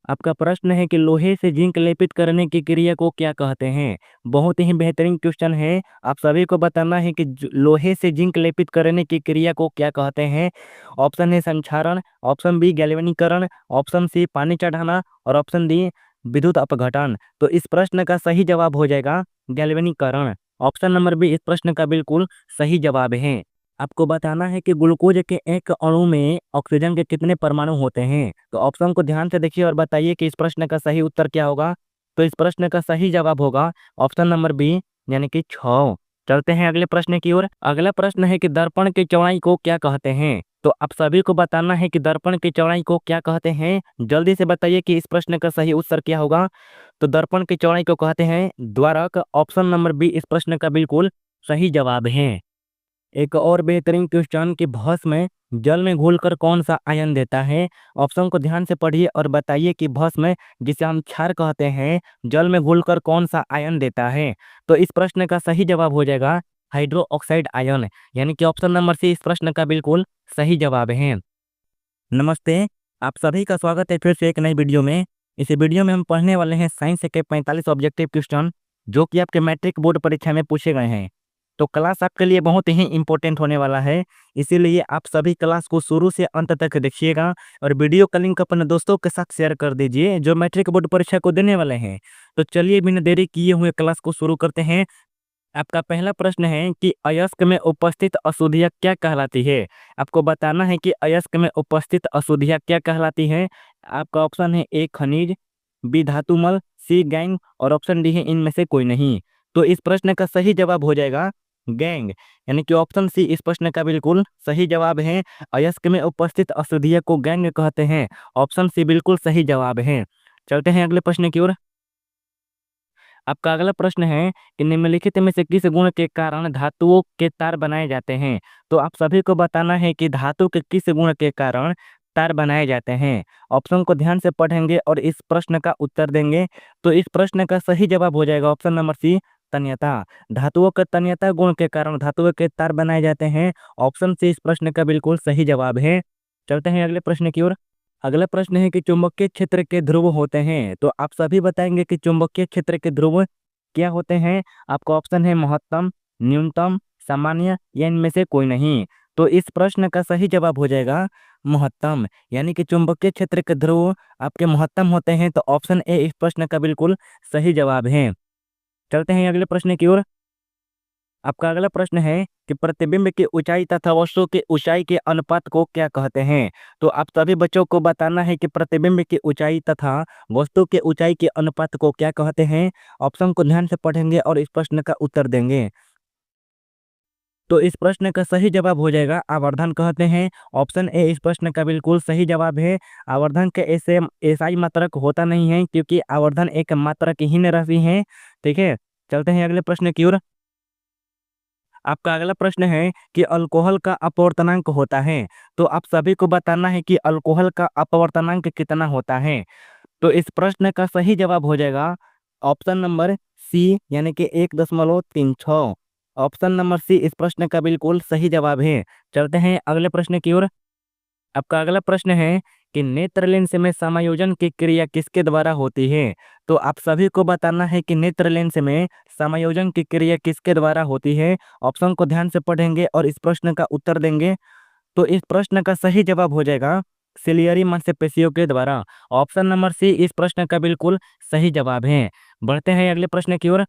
आपका प्रश्न है कि लोहे से जिंक लेपित करने की क्रिया को क्या कहते हैं। बहुत ही बेहतरीन क्वेश्चन है। आप सभी को बताना है कि लोहे से जिंक लेपित करने की क्रिया को क्या कहते हैं। ऑप्शन है संक्षारण, ऑप्शन बी गैल्वेनीकरण, ऑप्शन सी पानी चढ़ाना और ऑप्शन डी विद्युत अपघटन। तो इस प्रश्न का सही जवाब हो जाएगा गैल्वेनीकरण। ऑप्शन नंबर बी इस प्रश्न का बिल्कुल सही जवाब है। आपको बताना है कि ग्लूकोज के एक अणु में ऑक्सीजन के कितने परमाणु होते हैं। तो ऑप्शन को ध्यान से देखिए और बताइए कि इस प्रश्न का सही उत्तर क्या होगा। तो इस प्रश्न का सही जवाब होगा ऑप्शन नंबर बी, यानी कि 6। चलते हैं अगले प्रश्न की ओर। अगला प्रश्न है कि दर्पण की चौड़ाई को क्या कहते हैं। तो आप सभी को बताना है कि दर्पण की चौड़ाई को क्या कहते हैं। जल्दी से बताइए कि इस प्रश्न का सही उत्तर क्या होगा। तो दर्पण की चौड़ाई को कहते हैं द्वारक। ऑप्शन नंबर बी इस प्रश्न का बिल्कुल सही जवाब है। एक और बेहतरीन क्वेश्चन कि भस्म जल में घुलकर कौन सा आयन देता है। ऑप्शन को ध्यान से पढ़िए और बताइए कि भस्म जिसे हम क्षार कहते हैं जल में घुलकर कौन सा आयन देता है। तो इस प्रश्न का सही जवाब हो जाएगा हाइड्रो ऑक्साइड आयन, यानी कि ऑप्शन नंबर सी इस प्रश्न का बिल्कुल सही जवाब है। नमस्ते, आप सभी का स्वागत है फिर से एक नई वीडियो में। इस वीडियो में हम पढ़ने वाले हैं साइंस के 45 ऑब्जेक्टिव क्वेश्चन जो कि आपके मैट्रिक बोर्ड परीक्षा में पूछे गए हैं। तो क्लास आपके लिए बहुत ही इंपॉर्टेंट होने वाला है, इसीलिए आप सभी क्लास को शुरू से अंत तक देखिएगा और वीडियो का लिंक अपने दोस्तों के साथ शेयर कर दीजिए जो मैट्रिक बोर्ड परीक्षा को देने वाले हैं। तो चलिए बिना देरी किए हुए क्लास को शुरू करते हैं। आपका पहला प्रश्न है कि अयस्क में उपस्थित अशुद्धियाँ क्या कहलाती है। आपको बताना है कि अयस्क में उपस्थित अशुद्धियाँ क्या कहलाती है। आपका ऑप्शन है ए खनिज, बी धातुमल, सी गैंग और ऑप्शन डी है इनमें से कोई नहीं। तो इस प्रश्न का सही जवाब हो जाएगा गैंग, यानी कि ऑप्शन सी इस प्रश्न का बिल्कुल सही जवाब है। अयस्क में उपस्थित अशुद्धियाँ को गैंग कहते हैं। ऑप्शन सी बिल्कुल सही जवाब है। चलते हैं अगले प्रश्न की ओर। आपका अगला प्रश्न है कि निम्नलिखित में से किस गुण के कारण धातुओं के तार बनाए जाते हैं। तो आप सभी को बताना है कि धातु के किस गुण के कारण तार बनाए जाते हैं। ऑप्शन को ध्यान से पढ़ेंगे और इस प्रश्न का उत्तर देंगे। तो इस प्रश्न का सही जवाब हो जाएगा ऑप्शन नंबर सी तन्यता। धातुओं के तन्यता गुण के कारण धातुओं के तार बनाए जाते हैं। ऑप्शन सी इस प्रश्न का बिल्कुल सही जवाब है। चलते हैं अगले प्रश्न की ओर। अगला प्रश्न है कि चुंबकीय क्षेत्र के ध्रुव होते हैं। तो आप सभी बताएंगे कि चुंबकीय क्षेत्र के ध्रुव क्या होते हैं। आपका ऑप्शन है महत्तम, न्यूनतम, सामान्य या इनमें से कोई नहीं। तो इस प्रश्न का सही जवाब हो जाएगा महत्तम, यानी कि चुंबकीय क्षेत्र के ध्रुव आपके महत्तम होते हैं। तो ऑप्शन ए इस प्रश्न का बिल्कुल सही जवाब है। चलते हैं अगले प्रश्न की ओर। आपका अगला प्रश्न है कि प्रतिबिंब की ऊंचाई तथा वस्तु की ऊंचाई के अनुपात को क्या कहते हैं। तो आप सभी बच्चों को बताना है कि प्रतिबिंब की ऊंचाई तथा वस्तु के ऊंचाई के अनुपात को क्या कहते हैं। ऑप्शन को ध्यान से पढ़ेंगे और इस प्रश्न का उत्तर देंगे। तो इस प्रश्न का सही जवाब हो जाएगा आवर्धन कहते हैं। ऑप्शन ए इस प्रश्न का बिल्कुल सही जवाब है। आवर्धन के ऐसे ऐसा मात्रक होता नहीं है क्योंकि आवर्धन एक मात्रकहीन राशि है। ठीक है, चलते हैं अगले प्रश्न की ओर। आपका अगला प्रश्न है कि अल्कोहल का अपवर्तनांक होता है। तो आप सभी को बताना है कि अल्कोहल का अपवर्तनांक कितना होता है। तो इस प्रश्न का सही जवाब हो जाएगा ऑप्शन नंबर सी, यानी कि 1.36। ऑप्शन नंबर सी इस प्रश्न का बिल्कुल सही जवाब है। चलते हैं अगले प्रश्न की ओर। आपका अगला प्रश्न है कि नेत्र लेंस में समायोजन की क्रिया किसके द्वारा होती है। तो आप सभी को बताना है कि नेत्र लेंस में समायोजन की क्रिया किसके द्वारा होती है। ऑप्शन को ध्यान से पढ़ेंगे और इस प्रश्न का उत्तर देंगे। तो इस प्रश्न का सही जवाब हो जाएगा सिलियरी मांसपेशियों के द्वारा। ऑप्शन नंबर सी इस प्रश्न का बिल्कुल सही जवाब है। बढ़ते हैं अगले प्रश्न की ओर।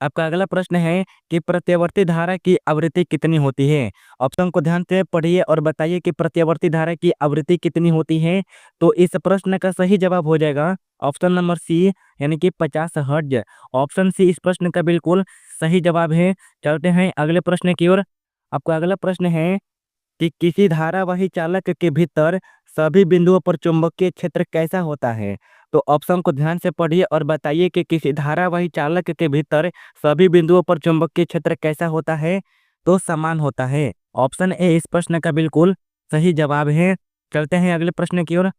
आपका अगला प्रश्न है कि प्रत्यावर्ती धारा की आवृत्ति कितनी होती है। ऑप्शन को ध्यान से पढ़िए और बताइए कि प्रत्यावर्ती धारा की आवृत्ति कितनी होती है। तो इस प्रश्न का सही जवाब हो जाएगा ऑप्शन नंबर सी, यानी कि 50 हर्ट्ज। ऑप्शन सी इस प्रश्न का बिल्कुल सही जवाब है। चलते हैं अगले प्रश्न की ओर। आपका अगला प्रश्न है कि किसी धारावाही चालक के भीतर सभी बिंदुओं पर चुंबकीय क्षेत्र कैसा होता है। तो ऑप्शन को ध्यान से पढ़िए और बताइए कि किसी धारावाही चालक के भीतर सभी बिंदुओं पर चुंबकीय क्षेत्र कैसा होता है। तो समान होता है। ऑप्शन ए इस प्रश्न का बिल्कुल सही जवाब है। चलते हैं अगले प्रश्न की ओर।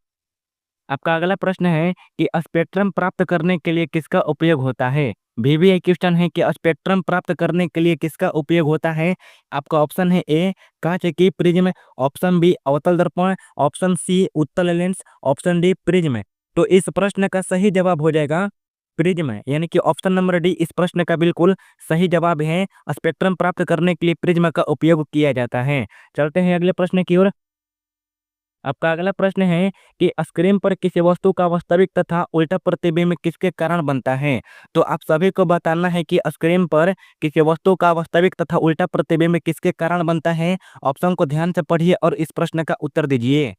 आपका अगला प्रश्न है कि स्पेक्ट्रम प्राप्त करने के लिए किसका उपयोग होता है। VVI क्वेश्चन है कि स्पेक्ट्रम प्राप्त करने के लिए किसका उपयोग होता है। आपका ऑप्शन है ए कांच की प्रिज्म, ऑप्शन बी अवतल दर्पण, ऑप्शन सी उत्तल लेंस, ऑप्शन डी प्रिज्म। तो इस प्रश्न का सही जवाब हो जाएगा प्रिज्म, यानी कि ऑप्शन नंबर डी इस प्रश्न का बिल्कुल सही जवाब है। स्पेक्ट्रम प्राप्त करने के लिए प्रिज्म का उपयोग किया जाता है। चलते हैं अगले प्रश्न की ओर। आपका अगला प्रश्न है कि स्क्रीन पर किसी वस्तु का वास्तविक तथा उल्टा प्रतिबिंब किसके कारण बनता है। तो आप सभी को बताना है कि स्क्रीन पर किसी वस्तु का वास्तविक तथा उल्टा प्रतिबिंब किसके कारण बनता है। ऑप्शन को ध्यान से पढ़िए और इस प्रश्न का उत्तर दीजिए।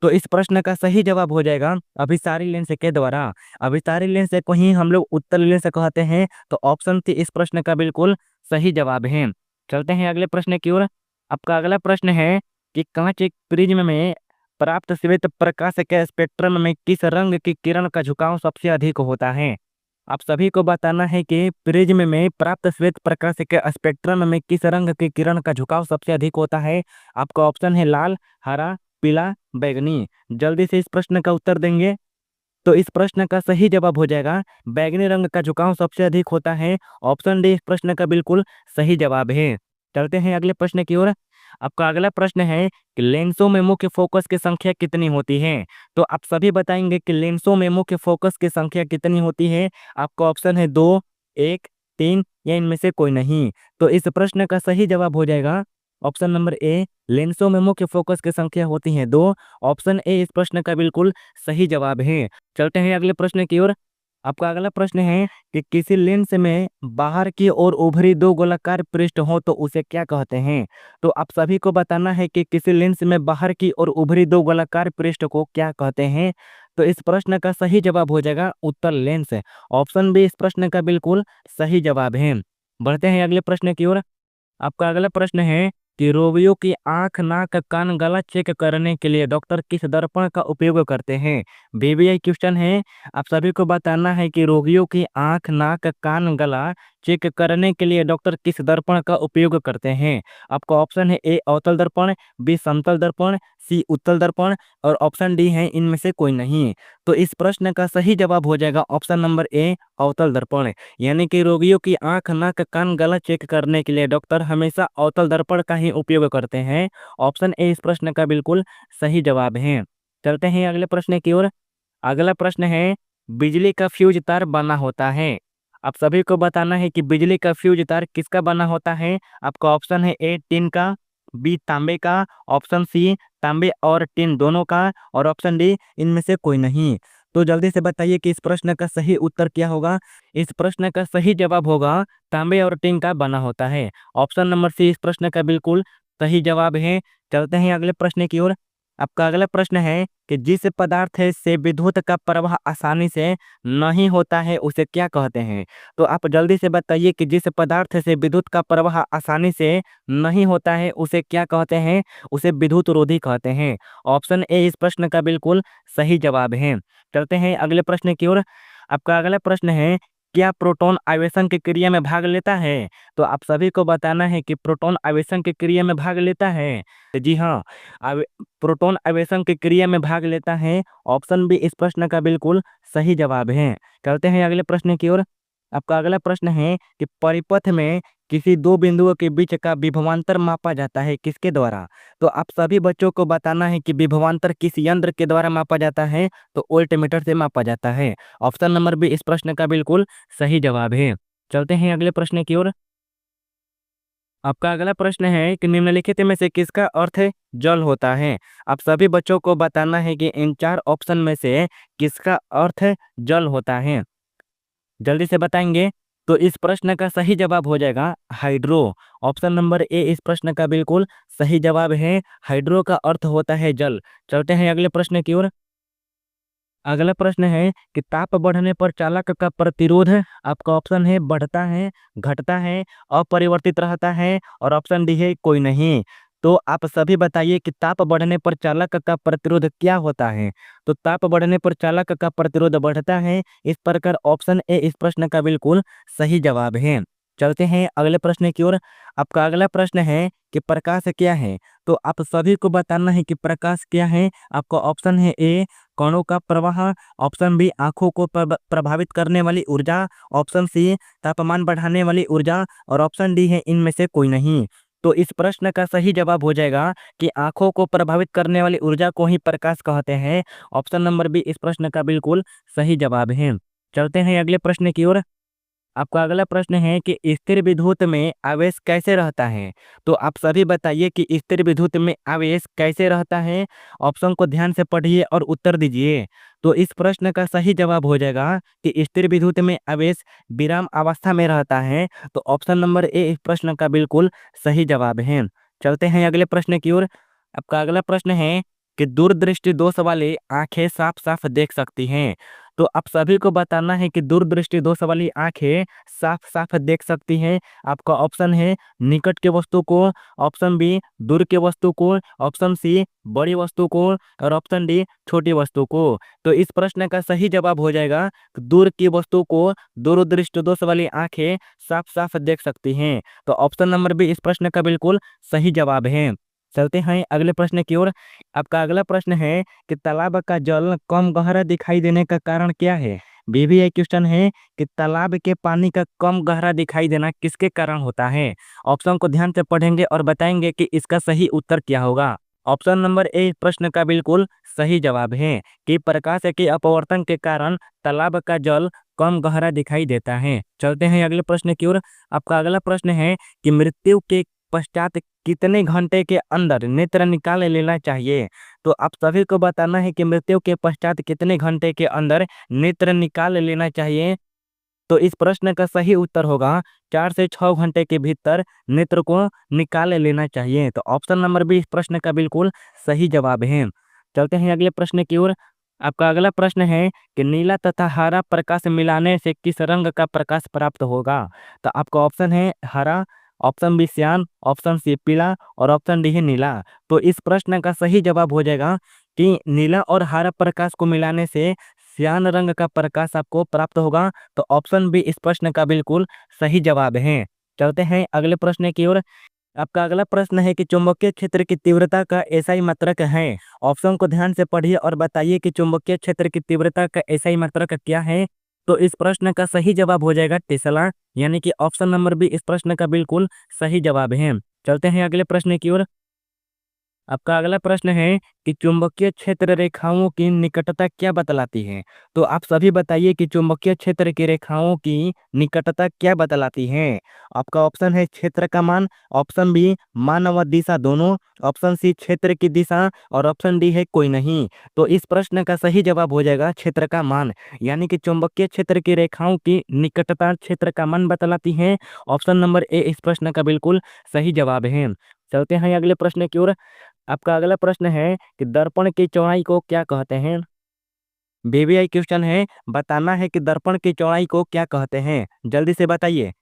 तो इस प्रश्न का सही जवाब हो जाएगा अभिसारी लेंस के द्वारा। अभिसारी लेंस को ही हम लोग उत्तर लेंस कहते हैं। तो ऑप्शन सी इस प्रश्न का बिल्कुल सही जवाब है। चलते हैं अगले प्रश्न की ओर। आपका अगला प्रश्न है कि कांच एक प्रिज्म में प्राप्त श्वेत प्रकाश के स्पेक्ट्रम में किस रंग की किरण का झुकाव सबसे अधिक होता है। आप सभी को बताना है कि प्रिज्म में प्राप्त श्वेत प्रकाश के स्पेक्ट्रम में किस रंग की किरण का झुकाव सबसे अधिक होता है। आपका ऑप्शन है लाल, हरा, पीला, बैगनी। जल्दी से इस प्रश्न का उत्तर देंगे। तो इस प्रश्न का सही जवाब हो जाएगा बैगनी रंग का झुकाव सबसे अधिक होता है। ऑप्शन डी इस प्रश्न का बिल्कुल सही जवाब है। चलते हैं अगले प्रश्न की ओर। आपका अगला प्रश्न है कि लेंसों में मुख्य फोकस की संख्या कितनी होती है। तो आप सभी बताएंगे कि लेंसों में मुख्य फोकस की संख्या कितनी होती है। आपका ऑप्शन है 2, 1, 3 या इनमें से कोई नहीं। तो इस प्रश्न का सही जवाब हो जाएगा ऑप्शन नंबर ए, लेंसों में मुख्य फोकस की संख्या होती है 2। ऑप्शन ए इस प्रश्न का बिल्कुल सही जवाब है। चलते हैं अगले प्रश्न की ओर। आपका अगला प्रश्न है कि किसी लेंस में बाहर की ओर उभरी दो गोलाकार पृष्ठ हो तो उसे क्या कहते हैं। तो आप सभी को बताना है कि किसी लेंस में बाहर की ओर उभरी दो गोलाकार पृष्ठ को क्या कहते हैं। तो इस प्रश्न का सही जवाब हो जाएगा उत्तल लेंस। ऑप्शन बी इस प्रश्न का बिल्कुल सही जवाब है। बढ़ते हैं अगले प्रश्न की ओर। आपका अगला प्रश्न है कि रोगियों की आंख, नाक, कान, गला चेक करने के लिए डॉक्टर किस दर्पण का उपयोग करते हैं। बीबीआई क्वेश्चन है। आप सभी को बताना है कि रोगियों की आंख, नाक, कान, गला चेक करने के लिए डॉक्टर किस दर्पण का उपयोग करते हैं। आपका ऑप्शन है ए अवतल दर्पण, बी समतल दर्पण, सी उत्तल दर्पण और ऑप्शन डी है इनमें से कोई नहीं। तो इस प्रश्न का सही जवाब हो जाएगा ऑप्शन नंबर ए अवतल दर्पण, यानी कि रोगियों की आंख, नाक, कान, गला चेक करने के लिए डॉक्टर हमेशा अवतल दर्पण का ही उपयोग करते हैं। ऑप्शन ए इस प्रश्न का बिल्कुल सही जवाब है। चलते हैं अगले प्रश्न की ओर। अगला प्रश्न है बिजली का फ्यूज तार बना होता है। आप सभी को बताना है कि बिजली का फ्यूज तार किसका बना होता है। आपका ऑप्शन है ए टिन का, बी तांबे का, ऑप्शन सी तांबे और टिन दोनों का और ऑप्शन डी इनमें से कोई नहीं। तो जल्दी से बताइए कि इस प्रश्न का सही उत्तर क्या होगा। इस प्रश्न का सही जवाब होगा तांबे और टिन का बना होता है। ऑप्शन नंबर सी इस प्रश्न का बिल्कुल सही जवाब है। चलते हैं अगले प्रश्न की ओर। आपका अगला प्रश्न है कि जिस पदार्थ से विद्युत का प्रवाह आसानी से नहीं होता है उसे क्या कहते हैं। तो आप जल्दी से बताइए कि जिस पदार्थ से विद्युत का प्रवाह आसानी से नहीं होता है उसे क्या कहते हैं। उसे विद्युत रोधी कहते हैं। ऑप्शन ए इस प्रश्न का बिल्कुल सही जवाब है। चलते हैं अगले प्रश्न की ओर। आपका अगला प्रश्न है क्या प्रोटॉन आवेशन की क्रिया में भाग लेता है। तो आप सभी को बताना है कि प्रोटॉन आवेशन की क्रिया में भाग लेता है। जी हाँ, प्रोटॉन आवेशन की क्रिया में भाग लेता है। ऑप्शन बी इस प्रश्न का बिल्कुल सही जवाब है। चलते हैं अगले प्रश्न की ओर। आपका अगला प्रश्न है कि परिपथ में किसी दो बिंदुओं के बीच का विभवांतर मापा जाता है किसके द्वारा। तो आप सभी बच्चों को बताना है कि विभवांतर किस यंत्र के द्वारा मापा जाता है। तो वोल्टमीटर से मापा जाता है। ऑप्शन नंबर बी इस प्रश्न का बिल्कुल सही जवाब है। चलते हैं अगले प्रश्न की ओर। आपका अगला प्रश्न है कि निम्नलिखित में से किसका अर्थ जल होता है। आप सभी बच्चों को बताना है कि इन चार ऑप्शन में से किसका अर्थ जल होता है। जल्दी से बताएंगे। तो इस प्रश्न का सही जवाब हो जाएगा हाइड्रो। ऑप्शन नंबर ए इस प्रश्न का बिल्कुल सही जवाब है। हाइड्रो का अर्थ होता है जल। चलते हैं अगले प्रश्न की ओर। अगला प्रश्न है कि ताप बढ़ने पर चालक का प्रतिरोध आपका ऑप्शन है बढ़ता है, घटता है, अपरिवर्तित रहता है और ऑप्शन डी है कोई नहीं। तो आप सभी बताइए कि ताप बढ़ने पर चालक का प्रतिरोध क्या होता है। तो ताप बढ़ने पर चालक का प्रतिरोध बढ़ता है। इस प्रकार ऑप्शन ए इस प्रश्न का बिल्कुल सही जवाब है। चलते हैं अगले प्रश्न की ओर। आपका अगला प्रश्न है कि प्रकाश क्या है। तो आप सभी को बताना है कि प्रकाश क्या है। आपका ऑप्शन है ए कणों का प्रवाह, ऑप्शन बी आंखों को प्रभावित करने वाली ऊर्जा, ऑप्शन सी तापमान बढ़ाने वाली ऊर्जा और ऑप्शन डी है इनमें से कोई नहीं। तो इस प्रश्न का सही जवाब हो जाएगा कि आंखों को प्रभावित करने वाली ऊर्जा को ही प्रकाश कहते हैं। ऑप्शन नंबर बी इस प्रश्न का बिल्कुल सही जवाब है। चलते हैं अगले प्रश्न की ओर। आपका अगला प्रश्न है कि स्थिर विद्युत में आवेश कैसे रहता है। तो आप सभी बताइए कि स्थिर विद्युत में आवेश कैसे रहता है। ऑप्शन को ध्यान से पढ़िए और उत्तर दीजिए। तो इस प्रश्न का सही जवाब हो जाएगा कि स्थिर विद्युत में आवेश विराम अवस्था में रहता है। तो ऑप्शन नंबर ए इस प्रश्न का बिल्कुल सही जवाब है। चलते हैं अगले प्रश्न की ओर। आपका अगला प्रश्न है कि दूरदृष्टि दोष वाली आंखें साफ साफ देख सकती हैं। तो आप सभी को बताना है कि दूरदृष्टि दोष वाली आंखें साफ साफ देख सकती हैं। आपका ऑप्शन है निकट के वस्तु को, ऑप्शन बी दूर के वस्तु को, ऑप्शन सी बड़ी वस्तु को और ऑप्शन डी छोटी वस्तु को। तो इस प्रश्न का सही जवाब हो जाएगा कि दूर की वस्तु को दूरदृष्टि दोष वाली आंखें साफ साफ देख सकती हैं। तो ऑप्शन नंबर बी इस प्रश्न का बिल्कुल सही जवाब है। चलते हैं अगले प्रश्न की ओर। आपका अगला प्रश्न है कि तालाब का जल कम गहरा दिखाई देने का कारण क्या है। बीबीआई क्वेश्चन है कि तालाब के पानी का कम गहरा दिखाई देना किसके कारण होता है। ऑप्शन को ध्यान से पढ़ेंगे और बताएंगे कि इसका सही उत्तर क्या होगा। ऑप्शन नंबर ए इस प्रश्न का बिल्कुल सही जवाब है कि प्रकाश के अपवर्तन के कारण तालाब का जल कम गहरा दिखाई देता है। चलते हैं अगले प्रश्न की ओर। आपका अगला प्रश्न है कि मृत्यु के पश्चात कितने घंटे के अंदर नेत्र निकाल लेना चाहिए। तो आप सभी को बताना है कि मृत्यु के पश्चात कितने घंटे के अंदर नेत्र निकाल लेना चाहिए। तो इस प्रश्न का सही उत्तर होगा 4 से 6 घंटे के भीतर नेत्र को निकाल लेना चाहिए। तो ऑप्शन नंबर बी इस प्रश्न का बिल्कुल सही जवाब है। चलते हैं अगले प्रश्न की ओर। आपका अगला प्रश्न है कि नीला तथा हरा प्रकाश मिलाने से किस रंग का प्रकाश प्राप्त होगा। तो आपका ऑप्शन है हरा, ऑप्शन बी श्यान, ऑप्शन सी पीला और ऑप्शन डी है नीला। तो इस प्रश्न का सही जवाब हो जाएगा कि नीला और हरा प्रकाश को मिलाने से श्यान रंग का प्रकाश आपको प्राप्त होगा। तो ऑप्शन बी इस प्रश्न का बिल्कुल सही जवाब है। चलते हैं अगले प्रश्न की ओर। आपका अगला प्रश्न है कि चुंबकीय क्षेत्र की तीव्रता का एसआई मात्रक है। ऑप्शन को ध्यान से पढ़िए और बताइए कि चुंबकीय क्षेत्र की तीव्रता का एसआई मात्रक क्या है। तो इस प्रश्न का सही जवाब हो जाएगा टेस्ला, यानी कि ऑप्शन नंबर बी इस प्रश्न का बिल्कुल सही जवाब है। चलते हैं अगले प्रश्न की ओर। आपका अगला प्रश्न है कि चुंबकीय क्षेत्र रेखाओं की निकटता क्या बतलाती है। तो आप सभी बताइए कि चुंबकीय क्षेत्र की रेखाओं की निकटता क्या बतलाती है। आपका ऑप्शन है क्षेत्र का मान, ऑप्शन बी मान व दिशा दोनों, ऑप्शन सी क्षेत्र की दिशा और ऑप्शन डी है कोई नहीं। तो इस प्रश्न का सही जवाब हो जाएगा क्षेत्र का मान, यानी कि चुंबकीय क्षेत्र की रेखाओं की निकटता क्षेत्र का मान बतलाती है। ऑप्शन नंबर ए इस प्रश्न का बिल्कुल सही जवाब है। चलते हैं अगले प्रश्न की ओर। आपका अगला प्रश्न है कि दर्पण की चौड़ाई को क्या कहते हैं। बीबीआई क्वेश्चन है, बताना है कि दर्पण की चौड़ाई को क्या कहते हैं, जल्दी से बताइए।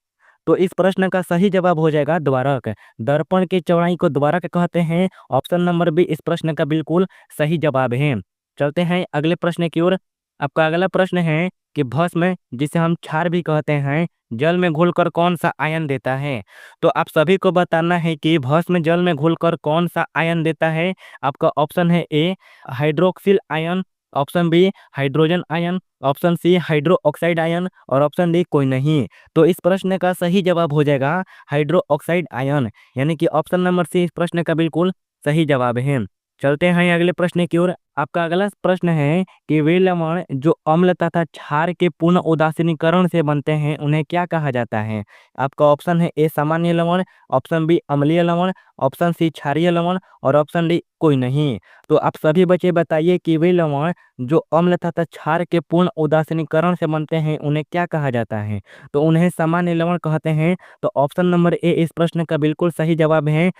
तो इस प्रश्न का सही जवाब हो जाएगा द्वारक। दर्पण की चौड़ाई को द्वारक कहते हैं। ऑप्शन नंबर बी इस प्रश्न का बिल्कुल सही जवाब है। चलते हैं अगले प्रश्न की ओर। आपका अगला प्रश्न है कि भस्म, जिसे हम क्षार भी कहते हैं, जल में घुलकर कौन सा आयन देता है। तो आप सभी को बताना है कि भस्म जल में घुलकर कौन सा आयन देता है। आपका ऑप्शन है A hydroxyl ion, option B hydrogen ion, option C hydro oxide ion और ऑप्शन डी कोई नहीं। तो इस प्रश्न का सही जवाब हो जाएगा हाइड्रो ऑक्साइड आयन, यानी कि ऑप्शन नंबर सी इस प्रश्न का बिल्कुल सही जवाब है। चलते हैं अगले प्रश्न की ओर। आपका अगला प्रश्न है कि वे लवण जो अम्ल तथा क्षार के पुनः उदासीनीकरण से बनते हैं उन्हें क्या कहा जाता है। आपका ऑप्शन है ए सामान्य लवण, ऑप्शन बी अम्लीय लवण, ऑप्शन सी क्षारीय लवण और ऑप्शन डी कोई नहीं। तो आप सभी बच्चे बताइए कि वे लवण जो अम्ल तथा क्षार के पूर्ण उदासीनीकरण से बनते हैं उन्हें क्या कहा जाता है। तो उन्हें सामान्य लवण कहते हैं। तो ऑप्शन नंबर ए इस प्रश्न का बिल्कुल सही जवाब है।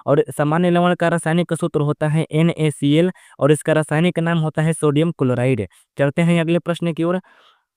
और सामान्य लवण का रासायनिक सूत्र होता है NaCl और इसका रासायनिक नाम होता है सोडियम क्लोराइड। चलते हैं अगले प्रश्न की ओर।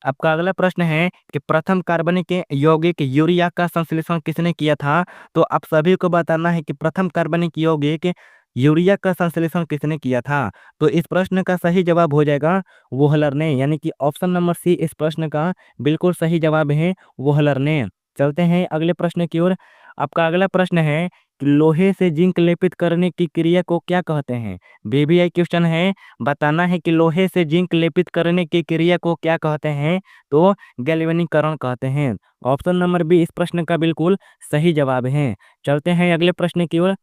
आपका अगला प्रश्न है कि प्रथम कार्बनिक यौगिक यूरिया का संश्लेषण किसने किया था। तो आप सभी को बताना है कि प्रथम कार्बनिक यौगिक यूरिया का संश्लेषण किसने किया था। तो इस प्रश्न का सही जवाब हो जाएगा वोहलर ने, यानी कि ऑप्शन नंबर सी इस प्रश्न का बिल्कुल सही जवाब है वोहलर ने। चलते हैं अगले प्रश्न की ओर। आपका अगला प्रश्न है कि लोहे से जिंक लेपित करने की क्रिया को क्या कहते हैं। वीवीआई क्वेश्चन है, बताना है कि लोहे से जिंक लेपित करने की क्रिया को क्या कहते हैं, तो गैल्वेनीकरण कहते हैं। ऑप्शन नंबर बी इस प्रश्न का बिल्कुल सही जवाब है। चलते हैं अगले प्रश्न की ओर।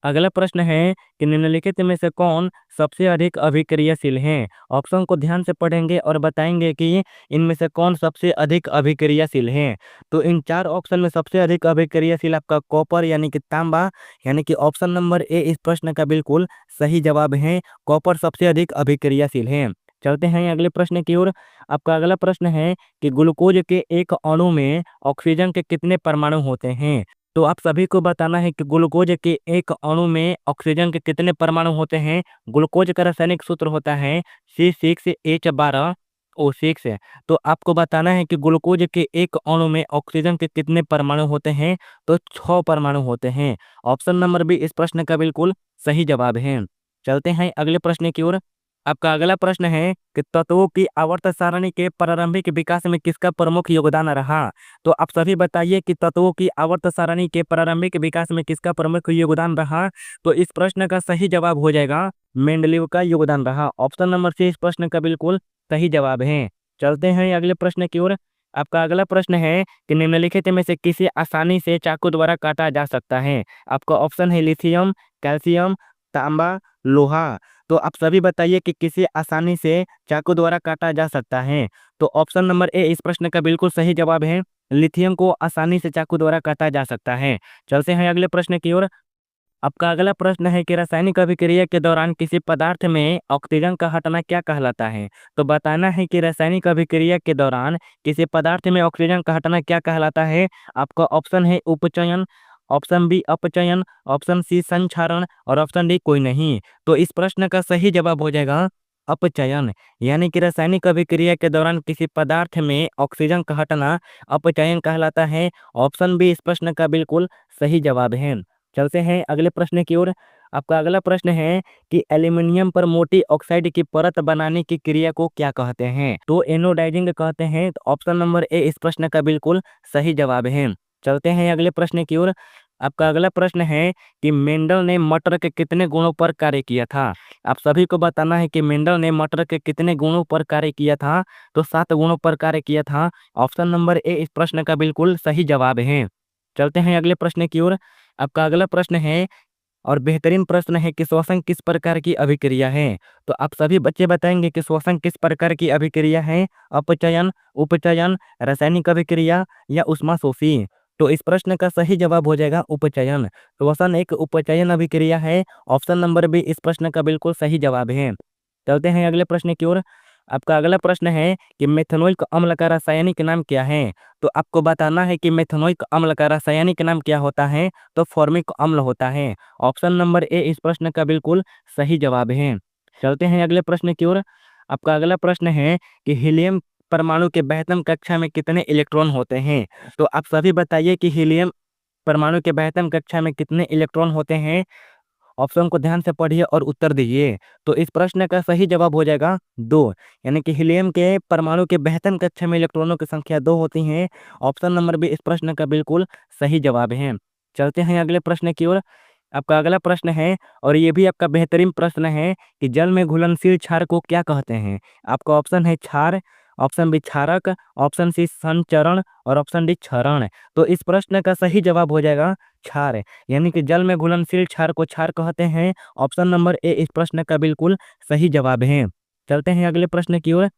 अगला प्रश्न है कि निम्नलिखित में से कौन सबसे अधिक अभिक्रियाशील है। ऑप्शन को ध्यान से पढ़ेंगे और बताएंगे कि इनमें से कौन सबसे अधिक अभिक्रियाशील है। तो इन चार ऑप्शन में सबसे अधिक अभिक्रियाशील आपका कॉपर यानी कि तांबा, यानी कि ऑप्शन नंबर ए इस प्रश्न का बिल्कुल सही जवाब है। कॉपर सबसे अधिक अभिक्रियाशील है। चलते हैं अगले प्रश्न की ओर। आपका अगला प्रश्न है कि ग्लूकोज के एक अणु में ऑक्सीजन के कितने परमाणु होते हैं। तो आप सभी को बताना है कि ग्लूकोज के एक अणु में ऑक्सीजन के कितने परमाणु होते हैं। ग्लूकोज का रासायनिक सूत्र होता है C6H12O6। तो आपको बताना है कि ग्लूकोज के एक अणु में ऑक्सीजन के कितने परमाणु होते हैं, तो 6 परमाणु होते हैं। ऑप्शन नंबर बी इस प्रश्न का बिल्कुल सही जवाब है। चलते हैं अगले प्रश्न की ओर। आपका अगला प्रश्न है कि तत्वों की आवर्त सारणी के प्रारंभिक विकास में किसका प्रमुख योगदान रहा। तो आप सभी बताइए कि तत्वों की आवर्त सारणी के प्रारंभिक विकास में किसका प्रमुख योगदान रहा। तो इस प्रश्न का सही जवाब हो जाएगा मेंडलीव का योगदान रहा। ऑप्शन नंबर सी इस प्रश्न का बिल्कुल सही जवाब है। चलते हैं अगले प्रश्न की ओर। आपका अगला प्रश्न है कि निम्नलिखित में से किसे आसानी से चाकू द्वारा काटा जा सकता है। आपका ऑप्शन है लिथियम, कैल्शियम, तांबा, लोहा। तो आप सभी बताइए कि किसे आसानी से चाकू द्वारा काटा जा सकता है। तो ऑप्शन नंबर ए इस प्रश्न का बिल्कुल सही जवाब है। लिथियम को आसानी से चाकू द्वारा काटा जा सकता है। चलते हैं अगले प्रश्न की ओर। आपका अगला प्रश्न है कि रासायनिक अभिक्रिया के दौरान किसी पदार्थ में ऑक्सीजन का हटना क्या कहलाता है। तो बताना है कि रासायनिक अभिक्रिया के दौरान किसी पदार्थ में ऑक्सीजन का हटना क्या कहलाता है। आपका ऑप्शन है उपचयन, ऑप्शन बी अपचयन, ऑप्शन सी संक्षारण और ऑप्शन डी कोई नहीं। तो इस प्रश्न का सही जवाब हो जाएगा अपचयन, यानी कि रासायनिक अभिक्रिया के दौरान किसी पदार्थ में ऑक्सीजन का हटना अपचयन कहलाता है। ऑप्शन बी इस प्रश्न का बिल्कुल सही जवाब है। चलते हैं अगले प्रश्न की ओर। आपका अगला प्रश्न है कि एल्यूमिनियम पर मोटी ऑक्साइड की परत बनाने की क्रिया को क्या कहते हैं। तो एनोडाइजिंग कहते हैं। तो ऑप्शन नंबर ए इस प्रश्न का बिल्कुल सही जवाब है। चलते हैं अगले प्रश्न की ओर। आपका अगला प्रश्न है कि मेंडल ने मटर के कितने गुणों पर कार्य किया था। आप सभी को बताना है कि मेंडल ने मटर के कितने गुणों पर कार्य किया था। तो 7 गुणों पर कार्य किया था। ऑप्शन नंबर ए इस प्रश्न का बिल्कुल सही जवाब है। चलते हैं अगले प्रश्न की ओर। आपका अगला प्रश्न है और बेहतरीन प्रश्न है कि श्वसन किस प्रकार की अभिक्रिया है। तो आप सभी बच्चे बताएंगे कि श्वसन किस प्रकार की अभिक्रिया है। अपचयन, उपचयन, रासायनिक अभिक्रिया या ऊष्माशोषी। तो इस प्रश्न का सही जवाब हो जाएगा उपचयन। श्वसन एक उपचयन अभिक्रिया है। ऑप्शन नंबर बी इस प्रश्न का बिल्कुल सही जवाब है। चलते हैं अगले प्रश्न की ओर। आपका अगला प्रश्न है कि मेथनोइक अम्ल का रासायनिक नाम क्या है। तो आपको बताना है कि मेथनोइक अम्ल का रासायनिक नाम क्या होता है। तो फॉर्मिक अम्ल होता है। ऑप्शन नंबर ए इस प्रश्न का बिल्कुल सही जवाब है। चलते हैं अगले प्रश्न की ओर। आपका अगला प्रश्न है कि हीलियम परमाणु के बहत्तम कक्षा में कितने इलेक्ट्रॉन होते हैं। तो आप सभी बताइए कि हीलियम परमाणु के बहत्तम कक्षा में कितने इलेक्ट्रॉन होते हैं। ऑप्शन को ध्यान से पढ़िए और उत्तर दीजिए। तो इस प्रश्न का सही जवाब हो जाएगा 2, यानी कि हीलियम के परमाणु के बहत्तम कक्षा में इलेक्ट्रॉनों की संख्या 2 होती है। ऑप्शन नंबर बी इस प्रश्न का बिल्कुल सही जवाब है। चलते हैं अगले प्रश्न की ओर। आपका अगला प्रश्न है और ये भी आपका बेहतरीन प्रश्न है कि जल में घुलनशील क्षार को क्या कहते हैं। आपका ऑप्शन है क्षार, ऑप्शन बी क्षारक, ऑप्शन सी संचरण और ऑप्शन डी क्षरण। तो इस प्रश्न का सही जवाब हो जाएगा क्षार, यानी कि जल में घुलनशील क्षार को क्षार कहते हैं। ऑप्शन नंबर ए इस प्रश्न का बिल्कुल सही जवाब है। चलते हैं अगले प्रश्न की ओर।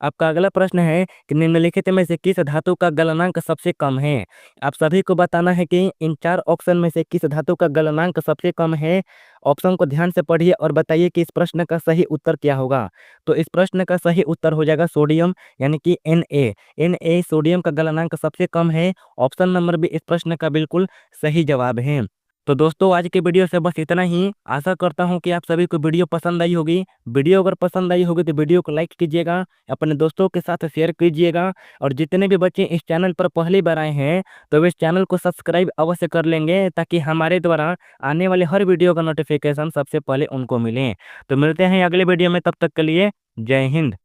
आपका अगला प्रश्न है कि निम्नलिखित में से किस धातु का गलनांक सबसे कम है। आप सभी को बताना है कि इन 4 ऑप्शन में से किस धातु का गलनांक सबसे कम है। ऑप्शन को ध्यान से पढ़िए और बताइए कि इस प्रश्न का सही उत्तर क्या होगा। तो इस प्रश्न का सही उत्तर हो जाएगा सोडियम, यानी कि Na सोडियम का गलनांक सबसे कम है। ऑप्शन नंबर बी इस प्रश्न का बिल्कुल सही जवाब है। तो दोस्तों आज के वीडियो से बस इतना ही। आशा करता हूं कि आप सभी को वीडियो पसंद आई होगी। वीडियो अगर पसंद आई होगी तो वीडियो को लाइक कीजिएगा, अपने दोस्तों के साथ शेयर कीजिएगा और जितने भी बच्चे इस चैनल पर पहली बार आए हैं तो इस चैनल को सब्सक्राइब अवश्य कर लेंगे, ताकि हमारे द्वारा आने वाले हर वीडियो का नोटिफिकेशन सबसे पहले उनको मिले। तो मिलते हैं अगले वीडियो में, तब तक के लिए जय हिंद।